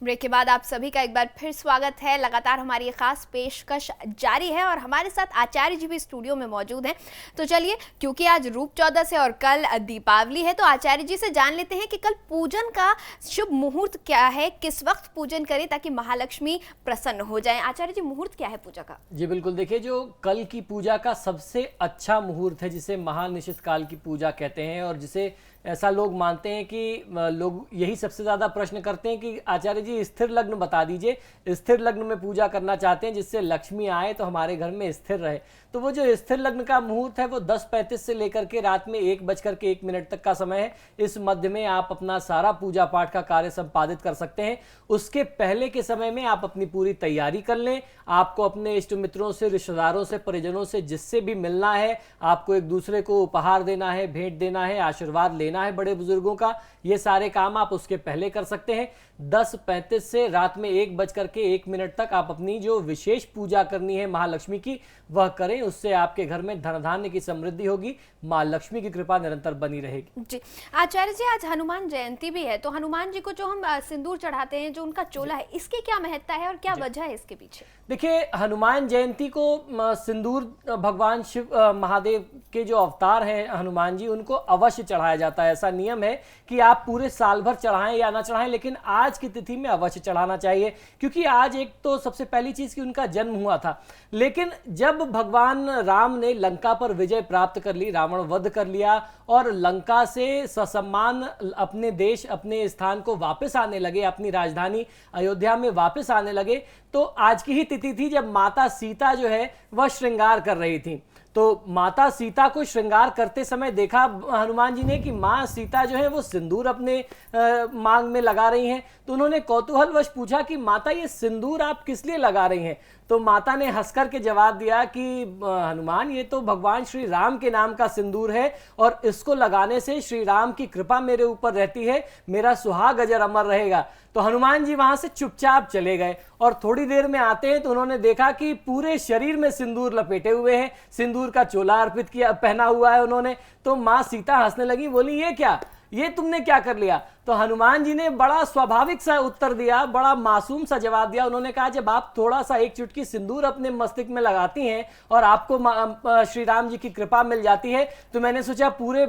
Break के बाद आप सभी का एक बार फिर स्वागत है। लगातार हमारी खास पेशकश जारी है और हमारे साथ आचार्य जी भी स्टूडियो में मौजूद हैं। तो चलिए, क्योंकि आज रूप चौदस है और कल दीपावली है, तो आचार्य जी से जान लेते हैं कि कल पूजन का शुभ मुहूर्त क्या है, किस वक्त पूजन करें ताकि महालक्ष्मी प्रसन्न हो जाए। आचार्य जी, मुहूर्त क्या है पूजा का? जी बिल्कुल, देखिए जो कल की पूजा का सबसे अच्छा मुहूर्त है, जिसे महानिशित काल की पूजा कहते हैं, और जिसे ऐसा लोग मानते हैं कि लोग यही सबसे ज़्यादा प्रश्न करते हैं कि आचार्य जी स्थिर लग्न बता दीजिए, स्थिर लग्न में पूजा करना चाहते हैं जिससे लक्ष्मी आए तो हमारे घर में स्थिर रहे। तो वो जो स्थिर लग्न का मुहूर्त है वो 10:35 से लेकर के रात में 1:01 तक का समय है। इस मध्य में आप अपना सारा पूजा पाठ का कार्य संपादित कर सकते हैं। उसके पहले के समय में आप अपनी पूरी तैयारी कर लें। आपको अपने इष्ट मित्रों से, रिश्तेदारों से, परिजनों से, जिससे भी मिलना है, आपको एक दूसरे को उपहार देना है, भेंट देना है, आशीर्वाद लेना है बड़े बुजुर्गों का, ये सारे काम आप उसके पहले कर सकते हैं। 10:35 से रात में 1:01 तक आप अपनी जो विशेष पूजा करनी है महालक्ष्मी की वह करें। उससे आपके घर में धन धान्य की समृद्धि होगी, मां लक्ष्मी की कृपा निरंतर बनी रहेगी। जी आचार्य जी, आज हनुमान जयंती भी है, तो हनुमान जी को जो हम सिंदूर चढ़ाते हैं, जो उनका चोला है, इसकी क्या महत्ता है और क्या वजह है इसके पीछे? देखिए, हनुमान जयंती को सिंदूर भगवान शिव महादेव के जो अवतार हैं हनुमान जी, उनको अवश्य चढ़ाया जाता है। ऐसा नियम है कि आप पूरे साल भर चढ़ाएं या ना चढ़ाएं, लेकिन आज की तिथि में अवश्य चढ़ाना चाहिए, क्योंकि आज एक तो सबसे पहली चीज कि उनका जन्म हुआ था। लेकिन जब भगवान राम ने लंका पर विजय प्राप्त कर ली, रावण वध कर लिया और लंका से ससम्मान अपने देश, अपने स्थान को वापस आने लगे, अपनी राजधानी अयोध्या में वापस आने लगे, तो आज की ही तिथि थी जब माता सीता जो है वह श्रृंगार कर रही थी। तो माता सीता को श्रृंगार करते समय देखा हनुमान जी ने कि माँ सीता जो है वो सिंदूर अपने मांग में लगा रही हैं। तो उन्होंने कौतूहलवश पूछा कि माता, ये सिंदूर आप किस लिए लगा रही हैं? तो माता ने हंसकर के जवाब दिया कि हनुमान, ये तो भगवान श्री राम के नाम का सिंदूर है और इसको लगाने से श्री राम की कृपा मेरे ऊपर रहती है, मेरा सुहाग अजर अमर रहेगा। तो हनुमान जी वहां से चुपचाप चले गए और थोड़ी देर में आते हैं तो उन्होंने देखा कि पूरे शरीर में सिंदूर लपेटे हुए हैं, सिंदूर का चोला अर्पित किया, पहना हुआ है उन्होंने। तो माँ सीता हंसने लगी, बोली ये क्या, ये तुमने क्या कर लिया? तो हनुमान जी ने बड़ा स्वाभाविक सा उत्तर दिया, बड़ा मासूम सा जवाब दिया। उन्होंने कहा, जब आप थोड़ा सा एक चुटकी सिंदूर अपने मस्तिष्क में लगाती हैं और आपको श्री राम जी की कृपा मिल जाती है, तो मैंने सोचा पूरे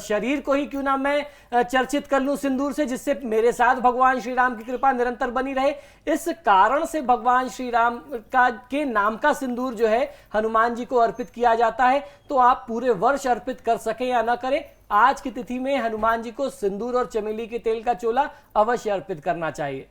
शरीर को ही क्यों ना मैं चर्चित कर लूं सिंदूर से, जिससे मेरे साथ भगवान श्री राम की कृपा निरंतर बनी रहे। इस कारण से भगवान श्री राम के नाम का सिंदूर जो है हनुमान जी को अर्पित किया जाता है। तो आप पूरे वर्ष अर्पित कर सकें या ना करें, आज की तिथि में हनुमान जी को सिंदूर और चमेली के तेल का चोला अवश्य अर्पित करना चाहिए।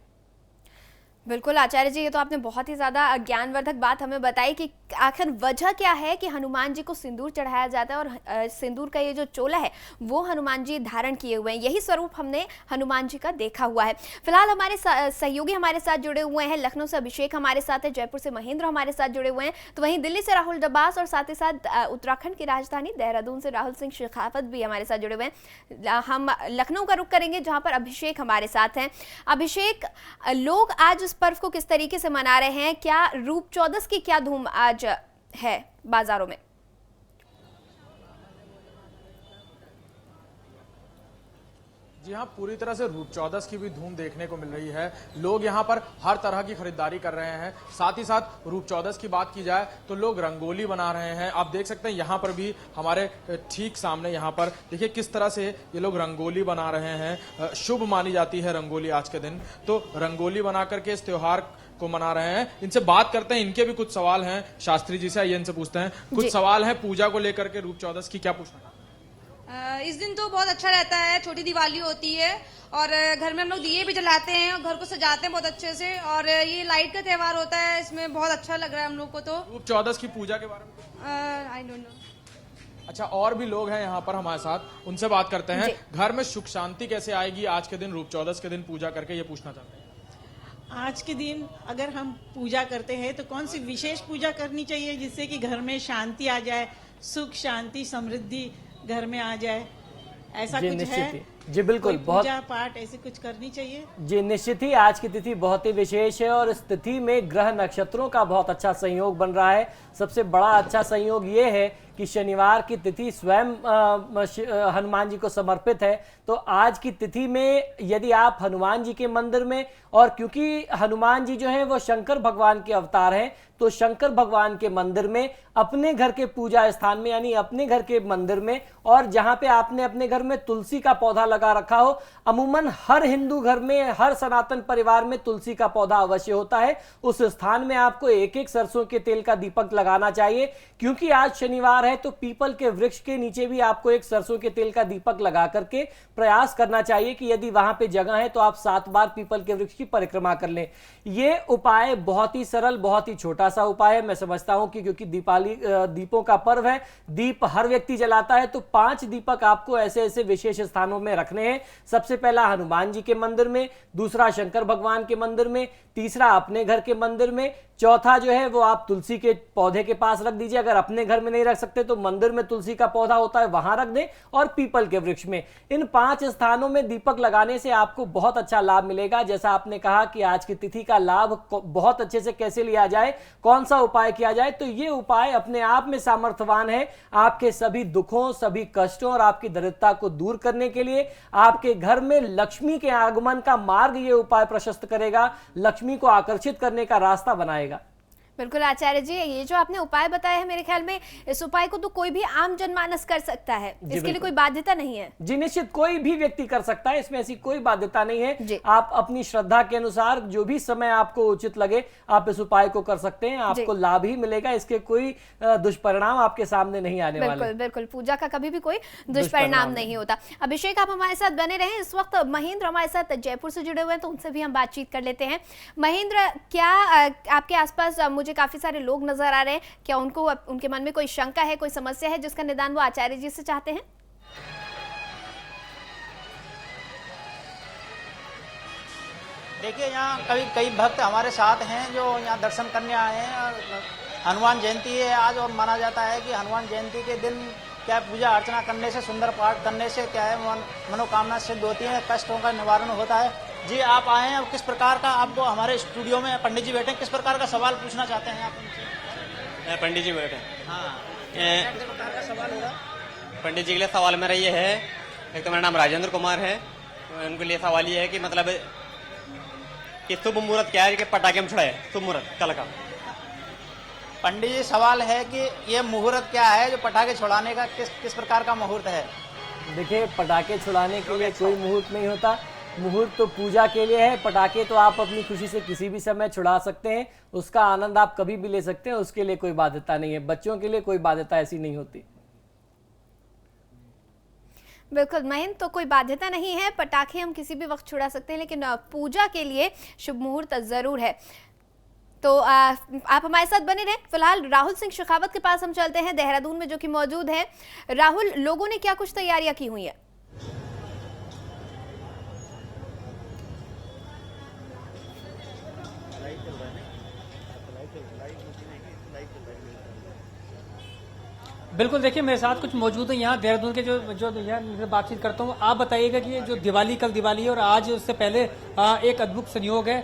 बिल्कुल आचार्य जी, ये तो आपने बहुत ही ज़्यादा ज्ञानवर्धक बात हमें बताई कि आखिर वजह क्या है कि हनुमान जी को सिंदूर चढ़ाया जाता है और सिंदूर का ये जो चोला है वो हनुमान जी धारण किए हुए हैं। यही स्वरूप हमने हनुमान जी का देखा हुआ है। फिलहाल हमारे सहयोगी हमारे साथ जुड़े हुए हैं। लखनऊ से अभिषेक हमारे साथ है, जयपुर से महेंद्र हमारे साथ जुड़े हुए हैं, तो वहीं दिल्ली से राहुल डब्बास और साथ ही साथ उत्तराखंड की राजधानी देहरादून से राहुल सिंह शेखावत भी हमारे साथ जुड़े हुए हैं। हम लखनऊ का रुख करेंगे जहाँ पर अभिषेक हमारे साथ हैं। अभिषेक, लोग आज इस पर्व को किस तरीके से मना रहे हैं? क्या रूप चौदस की क्या धूम आज है बाजारों में? जी हाँ, पूरी तरह से रूप चौदस की भी धूम देखने को मिल रही है। लोग यहाँ पर हर तरह की खरीदारी कर रहे हैं। साथ ही साथ रूप चौदस की बात की जाए तो लोग रंगोली बना रहे हैं। आप देख सकते हैं यहाँ पर भी हमारे ठीक सामने यहाँ पर देखिए किस तरह से ये लोग रंगोली बना रहे हैं। शुभ मानी जाती है रंगोली आज के दिन, तो रंगोली बना करके इस त्योहार को मना रहे हैं। इनसे बात करते हैं, इनके भी कुछ सवाल हैं शास्त्री जी से, आइए इनसे पूछते हैं। कुछ सवाल है पूजा को लेकर के, रूप चौदस की क्या पूछना है? इस दिन तो बहुत अच्छा रहता है, छोटी दिवाली होती है और घर में हम लोग दिए भी जलाते हैं और घर को सजाते हैं बहुत अच्छे से, और ये लाइट का त्योहार होता है, इसमें बहुत अच्छा लग रहा है हम लोग को। तो रूप चौदस की पूजा के बारे में आई डोंट नो। अच्छा, और भी लोग हैं यहाँ पर हमारे साथ, उनसे बात करते हैं। घर में सुख शांति कैसे आएगी आज के दिन, रूप चौदस के दिन पूजा करके, ये पूछना चाहते हैं। आज के दिन अगर हम पूजा करते हैं तो कौन सी विशेष पूजा करनी चाहिए जिससे कि घर में शांति आ जाए, सुख शांति समृद्धि घर में आ जाए, ऐसा कुछ है? जी बिल्कुल, बहुत पूजा पाठ ऐसे कुछ करनी चाहिए। जी निश्चित ही, आज की तिथि बहुत ही विशेष है और इस तिथि में ग्रह नक्षत्रों का बहुत अच्छा संयोग बन रहा है। सबसे बड़ा अच्छा संयोग ये है कि शनिवार की तिथि स्वयं हनुमान जी को समर्पित है, तो आज की तिथि में यदि आप हनुमान जी के मंदिर में, और क्योंकि हनुमान जी जो हैं वो शंकर भगवान के अवतार हैं, तो शंकर भगवान के मंदिर में, अपने घर के पूजा स्थान में यानी अपने घर के मंदिर में, और जहां पे आपने अपने घर में तुलसी का पौधा लगा रखा हो, अमूमन हर हिंदू घर में, हर सनातन परिवार में तुलसी का पौधा अवश्य होता है, उस स्थान में आपको एक एक सरसों के तेल का दीपक लगाना चाहिए। क्योंकि आज शनिवार है तो पीपल के वृक्ष के नीचे भी आपको एक सरसों के तेल का दीपक लगा करके प्रयास करना चाहिए कि यदि वहां पे जगह है तो आप 7 बार पीपल के वृक्ष की परिक्रमा कर लें। ये उपाय बहुत ही सरल, बहुत ही छोटा सा उपाय है। मैं समझता हूं कि क्योंकि दीपावली दीपों का पर्व है, दीप हर व्यक्ति जलाता है, तो 5 दीपक आपको ऐसे ऐसे विशेष स्थानों में रखने हैं। सबसे पहला हनुमान जी के मंदिर में, दूसरा शंकर भगवान के मंदिर में, तीसरा अपने घर के मंदिर में, चौथा जो है वो आप तुलसी के पौधे के पास रख दीजिए। अगर अपने घर में नहीं रख सकते तो मंदिर में तुलसी का पौधा होता है वहां रख दें, और पीपल के वृक्ष में। इन 5 स्थानों में दीपक लगाने से आपको बहुत अच्छा लाभ मिलेगा। जैसा आपने कहा कि आज की तिथि का लाभ बहुत अच्छे से कैसे लिया जाए, कौन सा उपाय किया जाए, तो ये उपाय अपने आप में सामर्थ्यवान है आपके सभी दुखों, सभी कष्टों और आपकी दरिद्रता को दूर करने के लिए। आपके घर में लक्ष्मी के आगमन का मार्ग ये उपाय प्रशस्त करेगा, लक्ष्मी को आकर्षित करने का रास्ता बनाएगा। बिल्कुल आचार्य जी, ये जो आपने उपाय बताया है, मेरे ख्याल में इस उपाय को तो कोई भी आम जनमानस कर सकता है, इसके लिए कोई बाध्यता नहीं है। जी निश्चित, कोई भी व्यक्ति कर सकता है, इसमें ऐसी कोई बाध्यता नहीं है। आप अपनी श्रद्धा के अनुसार जो भी समय आपको उचित लगे आप इस उपाय को कर सकते हैं, आपको लाभ ही मिलेगा, इसके कोई दुष्परिणाम आपके सामने नहीं आने वाले। बिल्कुल बिल्कुल, पूजा का कभी भी कोई दुष्परिणाम नहीं होता। अभिषेक, आप हमारे साथ बने रहे। इस वक्त महेंद्र हमारे साथ जयपुर से जुड़े हुए हैं, तो उनसे भी हम बातचीत कर लेते हैं। महेंद्र, क्या आपके आसपास मुझे काफी सारे लोग नजर आ रहे हैं, क्या उनके मन में कोई शंका है, कोई समस्या है जिसका निदान वो आचार्य जी से चाहते हैं? देखिए, यहाँ कई भक्त हमारे साथ हैं जो यहाँ दर्शन करने आए हैं। हनुमान जयंती है आज, और माना जाता है कि हनुमान जयंती के दिन क्या पूजा अर्चना करने से, सुंदर पाठ करने से क्या है मनोकामना सिद्ध होती है, कष्टों का निवारण होता है। जी, आप आए हैं, किस प्रकार का आपको हमारे स्टूडियो में पंडित जी बैठे हैं, किस प्रकार का सवाल पूछना चाहते हैं आप उनसे? पंडित जी बैठे। हाँ, किस प्रकार का सवाल होगा? पंडित जी के लिए सवाल मेरा ये है, एक तो मेरा नाम राजेंद्र कुमार है, तो उनके लिए सवाल ये है कि मतलब कि शुभ मुहूर्त क्या है कि पटाखे में छुड़ाए, शुभ मुहूर्त कल का। पंडित जी, सवाल है कि ये मुहूर्त क्या है जो पटाखे छुड़ाने का, किस प्रकार का मुहूर्त है? देखिए, पटाखे छुड़ाने के लिए कोई मुहूर्त नहीं होता, मुहूर्त तो पूजा के लिए है। पटाखे तो आप अपनी खुशी से किसी भी समय छुड़ा सकते हैं, उसका आनंद आप कभी भी ले सकते हैं, उसके लिए कोई बाध्यता नहीं है। बच्चों के लिए कोई बाध्यता ऐसी नहीं होती। बिल्कुल महेंद्र, तो कोई बाध्यता नहीं है, पटाखे हम किसी भी वक्त छुड़ा सकते हैं, लेकिन पूजा के लिए शुभ मुहूर्त जरूर है। तो आप हमारे साथ बने रहें। फिलहाल राहुल सिंह शेखावत के पास हम चलते हैं, देहरादून में, जो कि मौजूद हैं। राहुल, लोगों ने क्या कुछ तैयारियां की हुई है? बिल्कुल, देखिए मेरे साथ कुछ मौजूद है यहाँ देहरादून के जो यहाँ बातचीत करता हूँ। आप बताइएगा कि ये जो दिवाली, कल दिवाली है और आज उससे पहले एक अद्भुत संयोग है,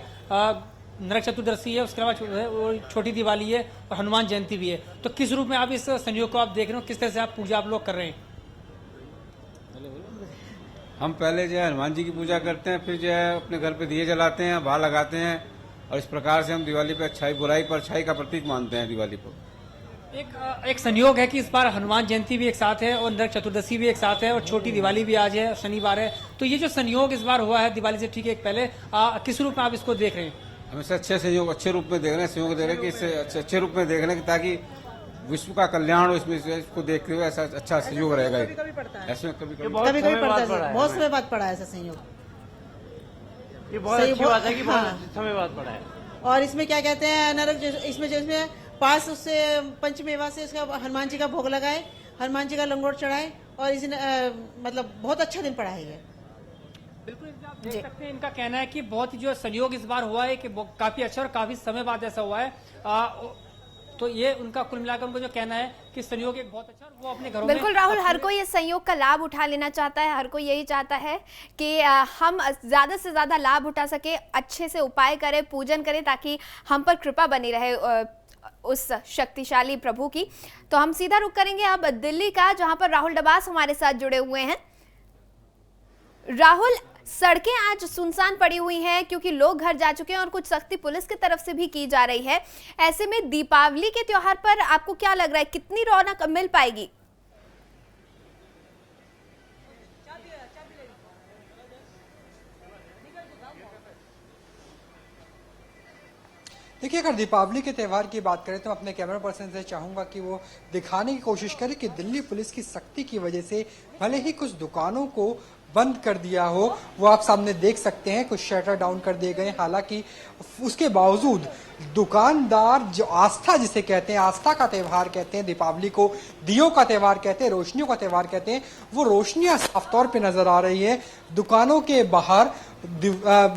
नरक चतुर्दशी है, उसके अलावा छोटी दिवाली है और हनुमान जयंती भी है। तो किस रूप में आप इस संयोग को आप देख रहे हो, किस तरह से आप पूजा आप लोग कर रहे हैं? हम पहले जो है हनुमान जी की पूजा करते हैं, फिर जो है अपने घर पे दिए जलाते हैं, बाहर लगाते हैं, और इस प्रकार से हम दिवाली पे अच्छाई बुराई पर अच्छाई का प्रतीक मानते हैं दिवाली को। एक संयोग है कि इस बार हनुमान जयंती भी एक साथ है और नरक चतुर्दशी भी एक साथ है और छोटी दिवाली भी आज है, शनिवार है। तो ये जो संयोग इस बार हुआ है दिवाली से ठीक एक पहले, किस रूप में आप इसको देख रहे हैं? हमेशा अच्छे संयोग, अच्छे रूप में देख रहे हैं, संयोग देख रहे हैं कि इससे अच्छे रूप में देख रहे हैं ताकि विश्व का कल्याण हो, इसमें इसको देखते हुए ऐसा अच्छा संयोग रहेगा। ऐसे कभी कभी पड़ता है, बहुत समय बाद पड़ा है ऐसा संयोग। ये बहुत अच्छी बात है कि बहुत समय बाद पड़ा है। और इसमें क्या कहते हैं, नरक इसमें पास उससे पंचमेवा से इसका हनुमान जी का भोग लगाए, हनुमान जी का लंगोट चढ़ाए, और इस मतलब बहुत अच्छा दिन पड़ा है ये। बिल्कुल, आप देख सकते हैं, इनका कहना है कि बहुत ही जो संयोग इस बार हुआ है कि काफी अच्छा और काफी समय बाद ऐसा हुआ है। तो ये उनका कुल मिलाकर उनको जो कहना है कि संयोग एक बहुत अच्छा, वो अपने घरों बिल्कुल में राहुल, हर कोई इस संयोग का लाभ उठा लेना चाहता है। हर कोई यही चाहता है कि हम ज्यादा से ज्यादा लाभ उठा सके, अच्छे से उपाय करें, पूजन करें, ताकि हम पर कृपा बनी रहे उस शक्तिशाली प्रभु की। तो हम सीधा रुख करेंगे अब दिल्ली का, जहां पर राहुल डबास हमारे साथ जुड़े हुए हैं। राहुल, सड़कें आज सुनसान पड़ी हुई हैं क्योंकि लोग घर जा चुके हैं और कुछ सख्ती पुलिस की तरफ से भी की जा रही है। ऐसे में दीपावली के त्योहार पर आपको क्या लग रहा है, कितनी रौनक मिल पाएगी? देखिए, अगर दीपावली के त्यौहार की बात करें तो मैं अपने कैमरा पर्सन से चाहूंगा कि वो दिखाने की कोशिश करे कि दिल्ली पुलिस की सख्ती की वजह से भले ही कुछ दुकानों को बंद कर दिया हो, वो आप सामने देख सकते हैं, कुछ शटर डाउन कर दिए गए। हालांकि उसके बावजूद दुकानदार जो आस्था जिसे कहते हैं, आस्था का त्यौहार कहते हैं, दीपावली को दियों का त्यौहार कहते हैं, रोशनियों का त्यौहार कहते हैं, वो रोशनियां साफ तौर पे नजर आ रही है। दुकानों के बाहर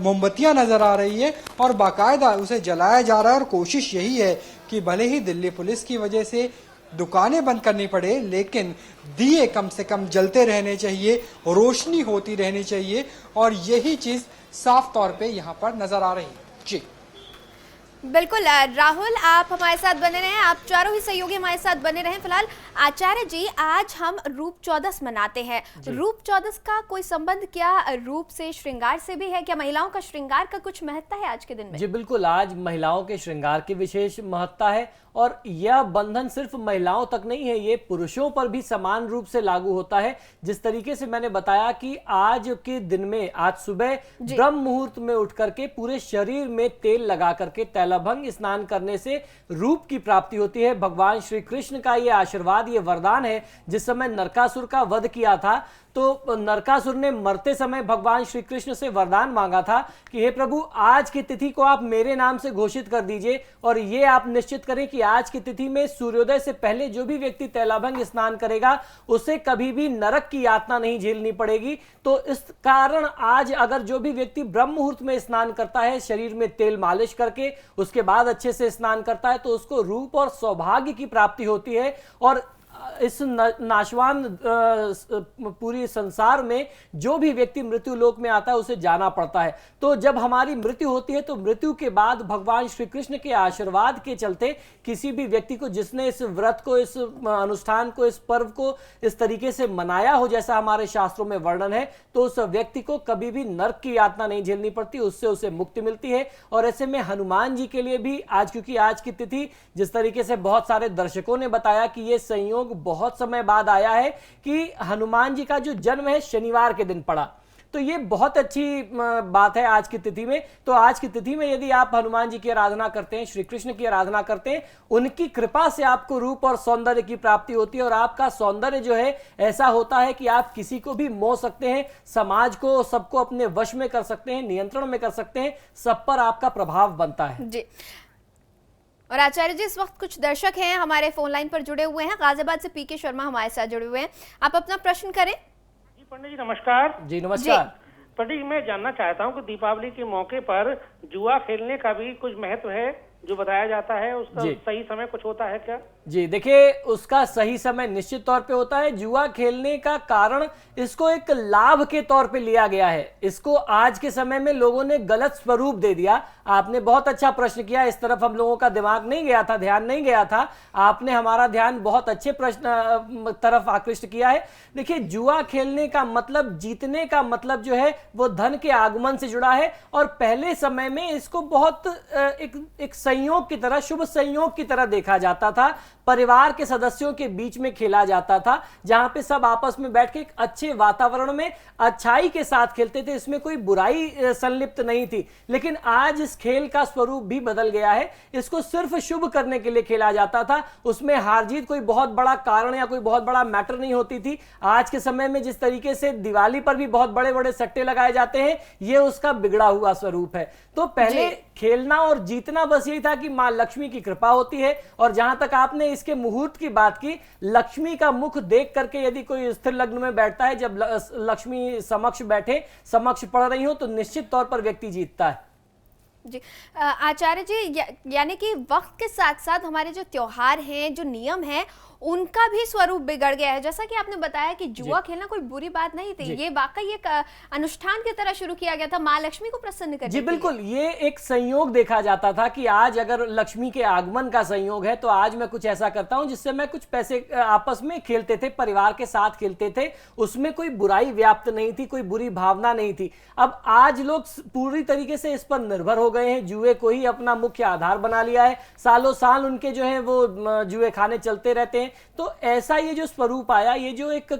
मोमबत्तियां नजर आ रही है और बाकायदा उसे जलाया जा रहा है। और कोशिश यही है कि भले ही दिल्ली पुलिस की वजह से दुकानें बंद करनी पड़े, लेकिन दिए कम से कम जलते रहने चाहिए, रोशनी होती रहनी चाहिए, और यही चीज साफ तौर पे यहाँ पर नजर आ रही है। जी बिल्कुल राहुल, आप हमारे साथ बने रहें, आप चारों ही सहयोगी हमारे साथ बने रहें। फिलहाल आचार्य जी, आज हम रूप चौदस मनाते हैं। रूप चौदस का कोई संबंध क्या रूप से, श्रृंगार से भी है? क्या महिलाओं का श्रृंगार का कुछ महत्ता है आज के दिन में? जी बिल्कुल, आज महिलाओं के श्रृंगार की विशेष महत्ता है और यह बंधन सिर्फ महिलाओं तक नहीं है, ये पुरुषों पर भी समान रूप से लागू होता है। जिस तरीके से मैंने बताया कि आज के दिन में, आज सुबह ब्रह्म मुहूर्त में उठ करके पूरे शरीर में तेल लगा करके तैलाभंग स्नान करने से रूप की प्राप्ति होती है। भगवान श्री कृष्ण का ये आशीर्वाद, ये वरदान है। जिस समय नरकासुर का वध किया था तो नरकासुर ने मरते समय भगवान श्री कृष्ण से वरदान मांगा था कि हे प्रभु, आज की तिथि को आप मेरे नाम से घोषित कर दीजिए और ये आप निश्चित करें कि आज की तिथि में सूर्योदय से पहले जो भी व्यक्ति तैलाभंग स्नान करेगा उसे कभी भी नरक की यातना नहीं झेलनी पड़ेगी। तो इस कारण आज अगर जो भी व्यक्ति ब्रह्म मुहूर्त में स्नान करता है, शरीर में तेल मालिश करके उसके बाद अच्छे से स्नान करता है, तो उसको रूप और सौभाग्य की प्राप्ति होती है। और इस नाशवान पूरी संसार में जो भी व्यक्ति मृत्यु लोक में आता है उसे जाना पड़ता है। तो जब हमारी मृत्यु होती है तो मृत्यु के बाद भगवान श्री कृष्ण के आशीर्वाद के चलते किसी भी व्यक्ति को, जिसने इस व्रत को, इस अनुष्ठान को, इस पर्व को इस तरीके से मनाया हो जैसा हमारे शास्त्रों में वर्णन है, तो उस व्यक्ति को कभी भी नरक की यातना नहीं झेलनी पड़ती, उससे उसे मुक्ति मिलती है। और ऐसे में हनुमान जी के लिए भी आज, क्योंकि आज की तिथि जिस तरीके से बहुत सारे दर्शकों ने बताया कि ये संयोग बहुत समय बाद आया है कि हनुमान जी का जो जन्म है शनिवार के दिन पड़ा, तो ये बहुत अच्छी बात है आज की तिथि में। तो आज की तिथि में यदि आप हनुमान जी की आराधना करते हैं, श्री कृष्ण की आराधना करते हैं, उनकी कृपा से आपको रूप और सौंदर्य की प्राप्ति होती है और आपका सौंदर्य जो है ऐसा होता है कि आप किसी को भी मोह सकते हैं, समाज को, सबको अपने वश में कर सकते हैं, नियंत्रण में कर सकते हैं, सब पर आपका प्रभाव बनता है। जी। और आचार्य जी, इस वक्त कुछ दर्शक हैं हमारे फोन लाइन पर जुड़े हुए हैं। गाजियाबाद से पीके शर्मा हमारे साथ जुड़े हुए हैं, आप अपना प्रश्न करें। जी पंडित जी नमस्कार। जी नमस्कार। पंडित जी, मैं जानना चाहता हूं कि दीपावली के मौके पर जुआ खेलने का भी कुछ महत्व है जो बताया जाता है, उसका सही समय कुछ होता है क्या? जी देखिए, उसका सही समय निश्चित तौर पे होता है। जुआ खेलने का कारण इसको एक लाभ के तौर पे लिया गया है, इसको आज के समय में लोगों ने गलत स्वरूप दे दिया। आपने बहुत अच्छा प्रश्न किया, इस तरफ हम लोगों का दिमाग नहीं गया था, ध्यान नहीं गया था, आपने हमारा ध्यान बहुत अच्छे प्रश्न तरफ आकृष्ट किया है। देखिए, जुआ खेलने का मतलब, जीतने का मतलब जो है वो धन के आगमन से जुड़ा है और पहले समय में इसको बहुत एक संयोग की तरह, शुभ संयोग की तरह देखा जाता था। परिवार के सदस्यों के बीच में खेला जाता था, जहां पे सब आपस में बैठ के एक अच्छे वातावरण में अच्छाई के साथ खेलते थे, इसमें कोई बुराई संलिप्त नहीं थी। लेकिन आज इस खेल का स्वरूप भी बदल गया है, इसको सिर्फ शुभ करने के लिए खेला जाता था, उसमें हार जीत कोई बहुत बड़ा कारण या कोई बहुत बड़ा मैटर नहीं होती थी। आज के समय में जिस तरीके से दिवाली पर भी बहुत बड़े बड़े सट्टे लगाए जाते हैं, ये उसका बिगड़ा हुआ स्वरूप है। तो पहले खेलना और जीतना बस यही था कि मां लक्ष्मी की कृपा होती है। और जहां तक आपने इसके मुहूर्त की बात की, लक्ष्मी का मुख देख करके यदि कोई स्थिर लग्न में बैठता है, जब लक्ष्मी समक्ष बैठे, समक्ष पड़ रही हो, तो निश्चित तौर पर व्यक्ति जीतता है। जी आचार्य जी, यानी कि वक्त के साथ साथ हमारे जो त्योहार हैं, जो नियम हैं, उनका भी स्वरूप बिगड़ गया है। जैसा कि आपने बताया कि जुआ खेलना कोई बुरी बात नहीं थी, ये वाकई एक अनुष्ठान की तरह शुरू किया गया था माँ लक्ष्मी को प्रसन्न करने जी के लिए। बिल्कुल, ये एक संयोग देखा जाता था कि आज अगर लक्ष्मी के आगमन का संयोग है तो आज मैं कुछ ऐसा करता हूं जिससे मैं कुछ पैसे आपस में खेलते थे, परिवार के साथ खेलते थे, उसमें कोई बुराई व्याप्त नहीं थी, कोई बुरी भावना नहीं थी। अब आज लोग पूरी तरीके से इस पर निर्भर हो गए हैं, जुए को ही अपना मुख्य आधार बना लिया है, सालों साल उनके जो है वो जुए खाने चलते रहते हैं। तो ऐसा ये जो स्वरूप आया, ये जो एक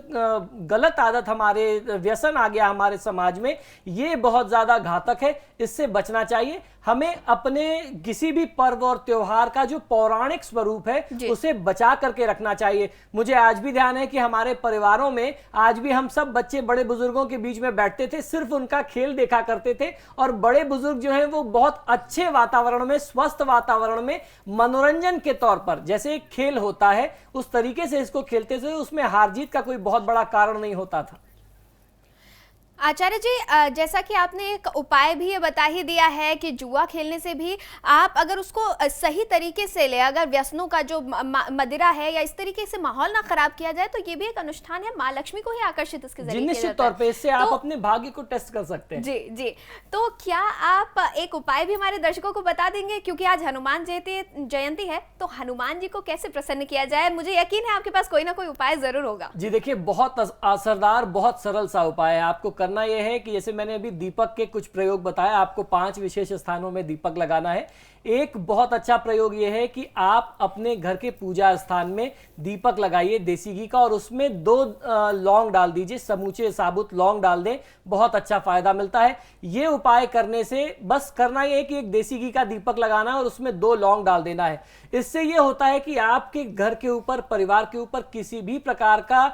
गलत आदत हमारे व्यसन आ गया हमारे समाज में, ये बहुत ज्यादा घातक है, इससे बचना चाहिए। हमें अपने किसी भी पर्व और त्योहार का जो पौराणिक स्वरूप है उसे बचा करके रखना चाहिए। मुझे आज भी ध्यान है कि हमारे परिवारों में आज भी हम सब बच्चे बड़े बुजुर्गों के बीच में बैठते थे, सिर्फ उनका खेल देखा करते थे, और बड़े बुजुर्ग जो हैं वो बहुत अच्छे वातावरण में, स्वस्थ वातावरण में मनोरंजन के तौर पर जैसे एक खेल होता है उस तरीके से इसको खेलते थे, उसमें हार जीत का कोई बहुत बड़ा कारण नहीं होता था। आचार्य जी, जैसा कि आपने एक उपाय भी ये बता ही दिया है कि जुआ खेलने से भी आप अगर उसको सही तरीके से ले, अगर व्यसनों का जो मदिरा है या इस तरीके से माहौल ना खराब किया जाए, तो ये भी एक अनुष्ठान है, माँ लक्ष्मी को ही आकर्षित इसके जरिए निश्चित तौर पे इससे आप अपने भाग्य को टेस्ट कर सकते हैं। जी जी, तो क्या आप एक उपाय भी हमारे दर्शकों को बता देंगे, क्योंकि आज हनुमान जयंती है, तो हनुमान जी को कैसे प्रसन्न किया जाए? मुझे यकीन है आपके पास कोई ना कोई उपाय जरूर होगा। जी देखिए, बहुत असरदार, बहुत सरल सा उपाय है। आपको करना यह है कि जैसे मैंने अभी दीपक के कुछ प्रयोग बताया, आपको 5 विशेष स्थानों में दीपक लगाना है। एक बहुत अच्छा प्रयोग यह है कि आप अपने घर के पूजा स्थान में दीपक लगाइए देसी घी का, और उसमें 2 लौंग डाल दीजिए, समूचे साबुत लौंग डाल दें, बहुत अच्छा फायदा मिलता है। ये उपाय करने से बस करना यह है कि एक देसी घी का दीपक लगाना है और उसमें 2 लौंग डाल देना है। इससे यह होता है कि आपके घर के ऊपर, परिवार के ऊपर किसी भी प्रकार का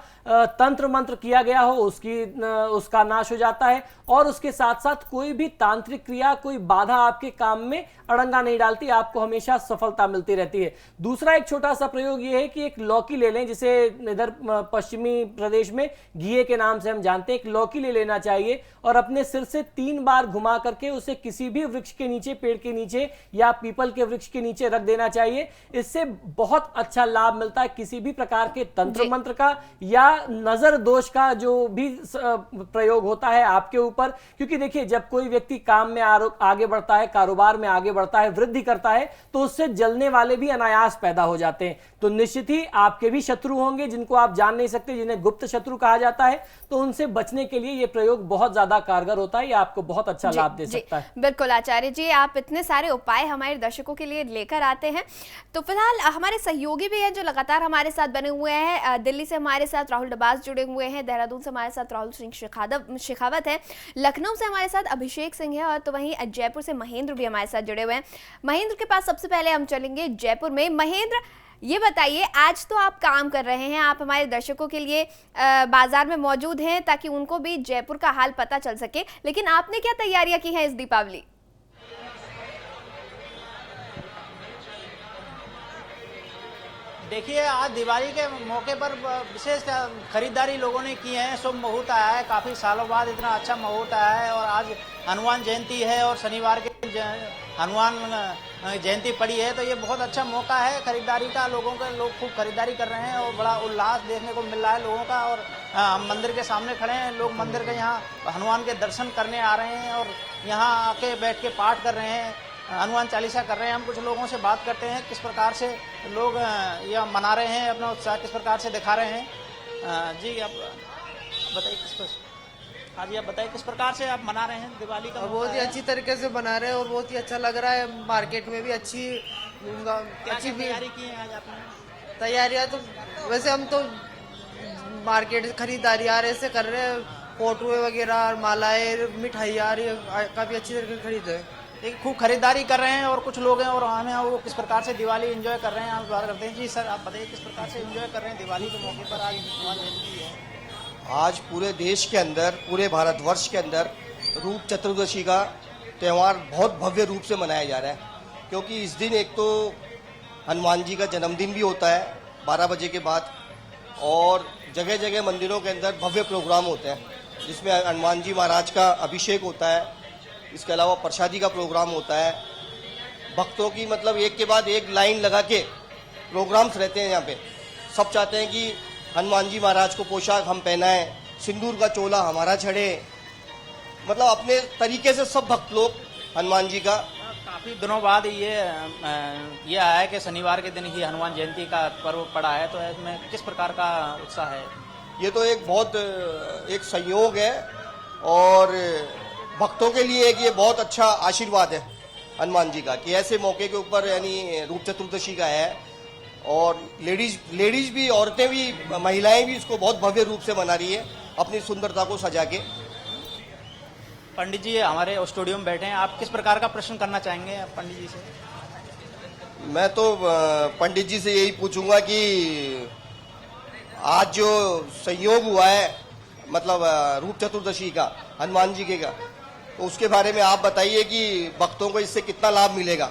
तंत्र मंत्र किया गया हो उसका नाश हो जाता है, और उसके साथ साथ कोई भी तांत्रिक क्रिया, कोई बाधा आपके काम में अड़ंगा नहीं डालती, आपको हमेशा सफलता मिलती रहती है। दूसरा एक छोटा सा प्रयोग यह है कि एक लौकी ले लें, जिसे इधर पश्चिमी प्रदेश में घिए के नाम से हम जानते हैं। एक लौकी ले लेना चाहिए और अपने सिर से 3 बार घुमा करके उसे किसी भी वृक्ष के नीचे, पेड़ के नीचे या पीपल के वृक्ष के नीचे रख देना चाहिए। इससे बहुत अच्छा लाभ मिलता है। किसी भी प्रकार के तंत्र मंत्र का या नजर दोष का जो भी प्रयोग होता है आपके ऊपर, क्योंकि देखिए जब कोई व्यक्ति काम में आगे बढ़ता है, कारोबार में आगे बढ़ता है, वृद्धि करता है, तो उससे जलने वाले भी अनायास पैदा हो जाते हैं। तो निश्चित ही आपके भी शत्रु होंगे जिनको आप जान नहीं सकते, जिन्हें गुप्त शत्रु कहा जाता है, तो उनसे बचने के लिए ये प्रयोग बहुत ज्यादा कारगर होता है। ये आपको बहुत अच्छा लाभ दे सकता है। बिल्कुल आचार्य जी, आप इतने सारे उपाय हमारे दर्शकों के लिए लेकर आते हैं। तो फिलहाल हमारे सहयोगी भी हैं जो लगातार हमारे साथ बने हुए हैं। दिल्ली से हमारे साथ राहुल डबास जुड़े हुए हैं, देहरादून से हमारे साथ राहुल सिंह शेखावत है, लखनऊ से हमारे साथ अभिषेक सिंह है, और तो वहीं जयपुर से महेंद्र भी हमारे साथ जुड़े हुए हैं। महेंद्र के पास सबसे पहले हम चलेंगे जयपुर में। महेंद्र, ये बताइए, आज तो आप काम कर रहे हैं, आप हमारे दर्शकों के लिए बाजार में मौजूद हैं ताकि उनको भी जयपुर का हाल पता चल सके, लेकिन आपने क्या तैयारियां की हैं इस दीपावली? देखिए, आज दिवाली के मौके पर विशेष खरीदारी लोगों ने की है। शुभ मुहूर्त आया है, काफ़ी सालों बाद इतना अच्छा मुहूर्त आया है, और आज हनुमान जयंती है और शनिवार के हनुमान जयंती पड़ी है, तो ये बहुत अच्छा मौका है खरीदारी का। लोग खूब खरीदारी कर रहे हैं और बड़ा उल्लास देखने को मिल रहा है लोगों का। और हम मंदिर के सामने खड़े हैं, लोग मंदिर के यहाँ हनुमान के दर्शन करने आ रहे हैं और यहाँ आके बैठ के पाठ कर रहे हैं, हनुमान चालीसा कर रहे हैं। हम कुछ लोगों से बात करते हैं किस प्रकार से लोग यह मना रहे हैं, अपना उत्साह किस प्रकार से दिखा रहे हैं। जी आप बताइए आप बताइए किस प्रकार से आप मना रहे हैं दिवाली का? बहुत ही अच्छी तरीके से बना रहे हैं और बहुत ही अच्छा लग रहा है। मार्केट में भी अच्छी तैयारी की है आज आपने? तैयारियां तो वैसे हम तो मार्केट खरीदारी से कर रहे हैं, फोटुए वगैरह, मालाएं, मिठाइयाँ काफी अच्छी तरीके से खरीद है। खूब खरीदारी कर रहे हैं और कुछ लोग हैं और हमें वो किस प्रकार से दिवाली एंजॉय कर रहे हैं आप बात करते हैं। जी सर, आप बताइए किस प्रकार से एंजॉय कर रहे हैं दिवाली के मौके पर? आज हनुमान जयंती है। आज पूरे देश के अंदर, पूरे भारतवर्ष के अंदर रूप चतुर्दशी का त्यौहार बहुत भव्य रूप से मनाया जा रहा है, क्योंकि इस दिन एक तो हनुमान जी का जन्मदिन भी होता है 12 बजे के बाद, और जगह जगह मंदिरों के अंदर भव्य प्रोग्राम होते हैं जिसमें हनुमान जी महाराज का अभिषेक होता है। इसके अलावा प्रसादी का प्रोग्राम होता है, भक्तों की मतलब एक के बाद एक लाइन लगा के प्रोग्राम्स रहते हैं यहाँ पे। सब चाहते हैं कि हनुमान जी महाराज को पोशाक हम पहनाएं, सिंदूर का चोला हमारा चढ़े, मतलब अपने तरीके से सब भक्त लोग हनुमान जी का। काफी दिनों बाद ये आया है कि शनिवार के दिन ही हनुमान जयंती का पर्व पड़ा है, तो इसमें किस प्रकार का उत्साह है? ये तो एक बहुत एक संयोग है और भक्तों के लिए एक ये बहुत अच्छा आशीर्वाद है हनुमान जी का कि ऐसे मौके के ऊपर यानी रूप चतुर्दशी का है और लेडीज भी, औरतें भी, महिलाएं भी इसको बहुत भव्य रूप से मना रही है अपनी सुंदरता को सजा के। पंडित जी हमारे स्टूडियो में बैठे हैं, आप किस प्रकार का प्रश्न करना चाहेंगे पंडित जी से? मैं तो पंडित जी से यही पूछूंगा कि आज जो संयोग हुआ है मतलब रूप चतुर्दशी का हनुमान जी के का, तो उसके बारे में आप बताइए कि भक्तों को इससे कितना लाभ मिलेगा।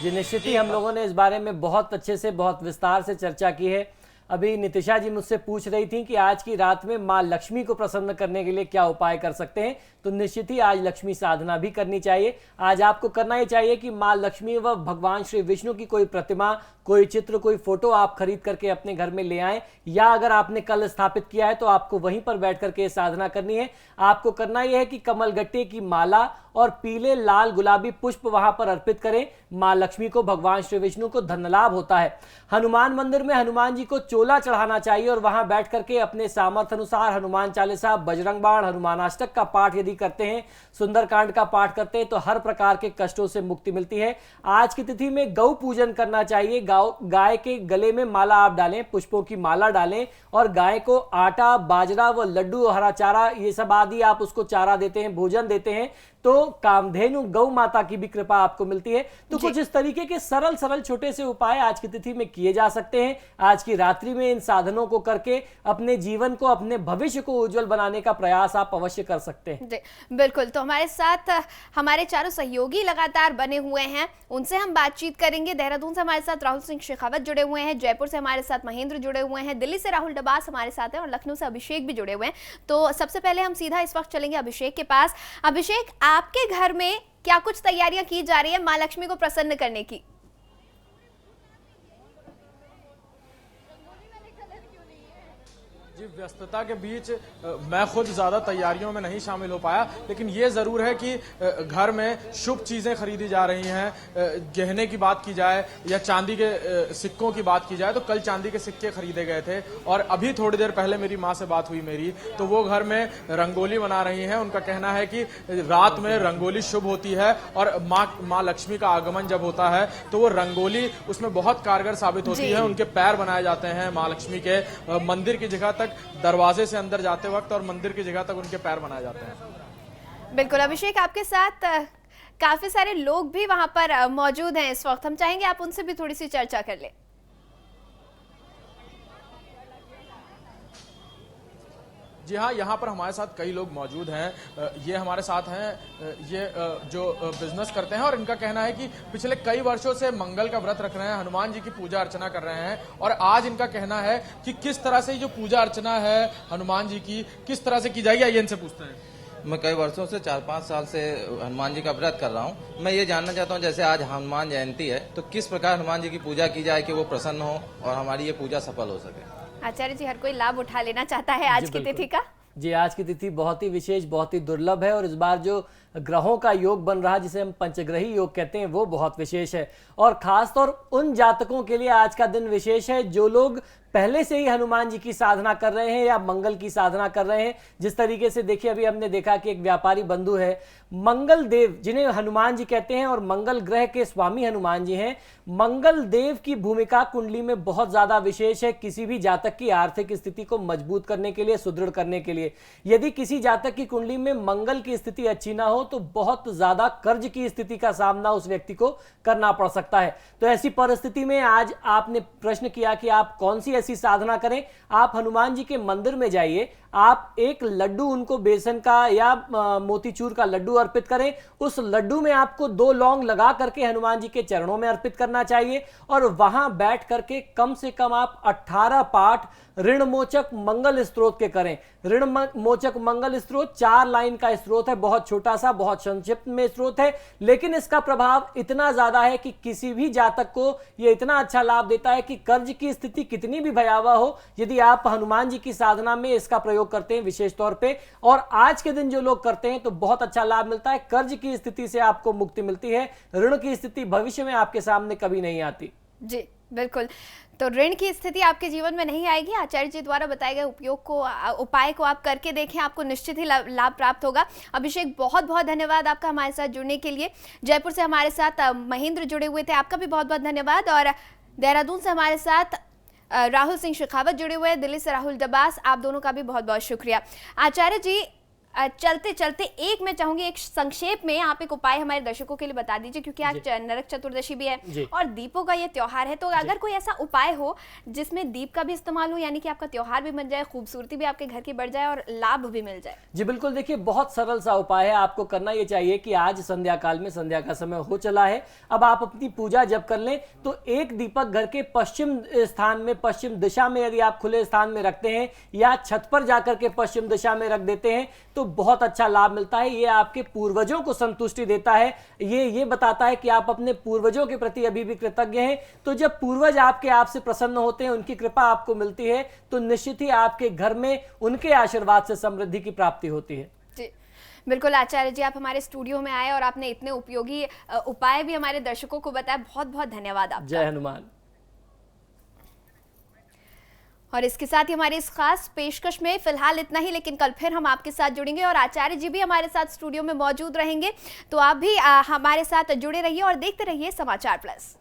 जी निश्चित ही हम लोगों ने इस बारे में बहुत अच्छे से बहुत विस्तार से चर्चा की है। अभी नितिशा जी मुझसे पूछ रही थी कि आज की रात में माँ लक्ष्मी को प्रसन्न करने के लिए क्या उपाय कर सकते हैं, तो निश्चित ही आज लक्ष्मी साधना भी करनी चाहिए। आज आपको करना ही चाहिए कि माँ लक्ष्मी व भगवान श्री विष्णु की कोई प्रतिमा, कोई चित्र, कोई फोटो आप खरीद करके अपने घर में ले आएं, या अगर आपने कल स्थापित किया है तो आपको वहीं पर बैठ करके साधना करनी है। आपको करना यह है कि कमलगट्टे की माला और पीले लाल गुलाबी पुष्प वहां पर अर्पित करें। माँ लक्ष्मी को, भगवान श्री विष्णु को धन लाभ होता है। हनुमान मंदिर में हनुमान जी को चोला चढ़ाना चाहिए और वहां बैठ करके अपने सामर्थ्य अनुसार हनुमान चालीसा, बजरंग बाण, हनुमानाष्टक का पाठ यदि करते हैं, सुंदरकांड का पाठ करते हैं तो हर प्रकार के कष्टों से मुक्ति मिलती है। आज की तिथि में गौ पूजन करना चाहिए। गाय के गले में माला आप डालें, पुष्पों की माला डालें और गाय को आटा, बाजरा व लड्डू, हरा चारा, ये सब आदि आप उसको चारा देते हैं, भोजन देते हैं, तो कामधेनु गौ माता की भी कृपा आपको मिलती है। तो कुछ इस तरीके के सरल सरल छोटे से उपाय आज की तिथि में किए जा सकते हैं। आज की रात्रि में इन साधनों को करके अपने जीवन को, अपने भविष्य को उज्जवल बनाने का प्रयास आप अवश्य कर सकते हैं। बिल्कुल। तो हमारे साथ हमारे चारों सहयोगी लगातार बने हुए हैं, उनसे हम बातचीत करेंगे। देहरादून से हमारे साथ राहुल सिंह शेखावत जुड़े हुए हैं, जयपुर से हमारे साथ महेंद्र जुड़े हुए हैं, दिल्ली से राहुल डबास हमारे साथ हैं और लखनऊ से अभिषेक भी जुड़े हुए हैं। तो सबसे पहले हम सीधा इस वक्त चलेंगे अभिषेक के पास। अभिषेक, आपके घर में क्या कुछ तैयारियां की जा रही है मां लक्ष्मी को प्रसन्न करने की? जी, व्यस्तता के बीच मैं खुद ज्यादा तैयारियों में नहीं शामिल हो पाया, लेकिन ये जरूर है कि घर में शुभ चीजें खरीदी जा रही हैं। गहने की बात की जाए या चांदी के सिक्कों की बात की जाए तो कल चांदी के सिक्के खरीदे गए थे और अभी थोड़ी देर पहले मेरी माँ से बात हुई मेरी, तो वो घर में रंगोली बना रही हैं। उनका कहना है कि रात में रंगोली शुभ होती है और माँ लक्ष्मी का आगमन जब होता है तो वो रंगोली उसमें बहुत कारगर साबित होती है। उनके पैर बनाए जाते हैं माँ लक्ष्मी के, मंदिर की जगह तक, दरवाजे से अंदर जाते वक्त और मंदिर की जगह तक उनके पैर बनाए जाते हैं। बिल्कुल अभिषेक, आपके साथ काफी सारे लोग भी वहां पर मौजूद हैं इस वक्त, हम चाहेंगे आप उनसे भी थोड़ी सी चर्चा कर लें। जी हाँ, यहाँ पर हमारे साथ कई लोग मौजूद हैं। ये हमारे साथ हैं, ये जो बिजनेस करते हैं और इनका कहना है कि पिछले कई वर्षों से मंगल का व्रत रख रहे हैं, हनुमान जी की पूजा अर्चना कर रहे हैं और आज इनका कहना है कि किस तरह से जो पूजा अर्चना है हनुमान जी की किस तरह से की जाएगी, आइए इनसे पूछते हैं। मैं कई वर्षों से 4-5 साल से हनुमान जी का व्रत कर रहा हूँ। मैं ये जानना चाहता हूँ, जैसे आज हनुमान जयंती है तो किस प्रकार हनुमान जी की पूजा की जाए कि वो प्रसन्न हो और हमारी ये पूजा सफल हो सके। आचार्य जी, हर कोई लाभ उठा लेना चाहता है आज की तिथि का। जी, आज की तिथि बहुत ही विशेष, बहुत ही दुर्लभ है और इस बार जो ग्रहों का योग बन रहा है जिसे हम पंचग्रही योग कहते हैं वो बहुत विशेष है और खासतौर उन जातकों के लिए आज का दिन विशेष है जो लोग पहले से ही हनुमान जी की साधना कर रहे हैं या मंगल की साधना कर रहे हैं। जिस तरीके से देखिए, अभी हमने देखा कि एक व्यापारी बंधु है, मंगल देव जिन्हें हनुमान जी कहते हैं और मंगल ग्रह के स्वामी हनुमान जी हैं। मंगल देव की भूमिका कुंडली में बहुत ज्यादा विशेष है किसी भी जातक की आर्थिक स्थिति को मजबूत करने के लिए, सुदृढ़ करने के लिए। यदि किसी जातक की कुंडली में मंगल की स्थिति अच्छी ना हो तो बहुत ज्यादा कर्ज की स्थिति का सामना उस व्यक्ति को करना पड़ सकता है। तो ऐसी परिस्थिति में आज आपने प्रश्न किया कि आप कौन सी ऐसी साधना करें। आप हनुमान जी के मंदिर में जाइए, आप एक लड्डू उनको बेसन का या मोतीचूर का लड्डू अर्पित करें। उस लड्डू में आपको 2 लौंग लगा करके हनुमान जी के चरणों में अर्पित करना चाहिए और वहां बैठ करके कम से कम आप 18 पाठ ऋणमोचक मंगल स्तोत्र के करें। ऋण मोचक मंगल स्रोत 4 लाइन का स्रोत है, बहुत छोटा सा, बहुत संक्षिप्त में स्रोत है, लेकिन इसका प्रभाव इतना ज्यादा है कि किसी भी जातक को यह इतना अच्छा लाभ देता है कि कर्ज की स्थिति कितनी भी भयावह हो, यदि आप हनुमान जी की साधना में इसका प्रयोग करते हैं विशेष तौर पे, और आज के दिन जो लोग करते हैं तो बहुत अच्छा लाभ मिलता है। कर्ज की स्थिति से आपको मुक्ति मिलती है, ऋण की स्थिति भविष्य में आपके सामने कभी नहीं आती। जी बिल्कुल, तो ऋण की स्थिति आपके जीवन में नहीं आएगी। आचार्य जी द्वारा बताए गए उपाय को आप करके देखें, आपको निश्चित ही लाभ प्राप्त होगा। अभिषेक, बहुत बहुत धन्यवाद आपका हमारे साथ जुड़ने के लिए। जयपुर से हमारे साथ महेंद्र जुड़े हुए थे, आपका भी बहुत बहुत धन्यवाद। और देहरादून से हमारे साथ राहुल सिंह शेखावत जुड़े हुए हैं, दिल्ली से राहुल डबास, आप दोनों का भी बहुत बहुत शुक्रिया। आचार्य जी, चलते चलते मैं चाहूंगी एक संक्षेप में आप एक उपाय हमारे दर्शकों के लिए बता दीजिए, क्योंकि आज नरक चतुर्दशी भी है और दीपों का ये त्योहार है, तो अगर कोई ऐसा उपाय हो जिसमें दीप का भी इस्तेमाल हो, यानी कि आपका त्योहार भी बन जाए, खूबसूरती भी आपके घर की बढ़ जाए और लाभ भी मिल जाए। जी बिल्कुल, देखिए बहुत सरल सा उपाय है। आपको करना ये चाहिए कि आज संध्या काल में, संध्या का समय हो चला है, अब आप अपनी पूजा जब कर लें तो एक दीपक घर के पश्चिम स्थान में, पश्चिम दिशा में यदि आप खुले स्थान में रखते हैं या छत पर जाकर के पश्चिम दिशा में रख देते हैं तो बहुत अच्छा लाभ मिलता है। ये आपके पूर्वजों को संतुष्टि देता है, ये बताता है कि आप अपने पूर्वजों के प्रति अभी भी कृतज्ञ हैं। तो जब पूर्वज आपसे प्रसन्न होते हैं, उनकी कृपा आपको मिलती है, तो निश्चित ही आपके घर में उनके आशीर्वाद से समृद्धि की प्राप्ति होती है। जी बिल्कुल आचार्य जी, आप हमारे स्टूडियो में आए और आपने इतने उपयोगी उपाय भी हमारे दर्शकों को बताया, बहुत बहुत धन्यवाद आपका। जय हनुमान। और इसके साथ ही हमारी इस खास पेशकश में फिलहाल इतना ही, लेकिन कल फिर हम आपके साथ जुड़ेंगे और आचार्य जी भी हमारे साथ स्टूडियो में मौजूद रहेंगे, तो आप भी हमारे साथ जुड़े रहिए और देखते रहिए समाचार प्लस।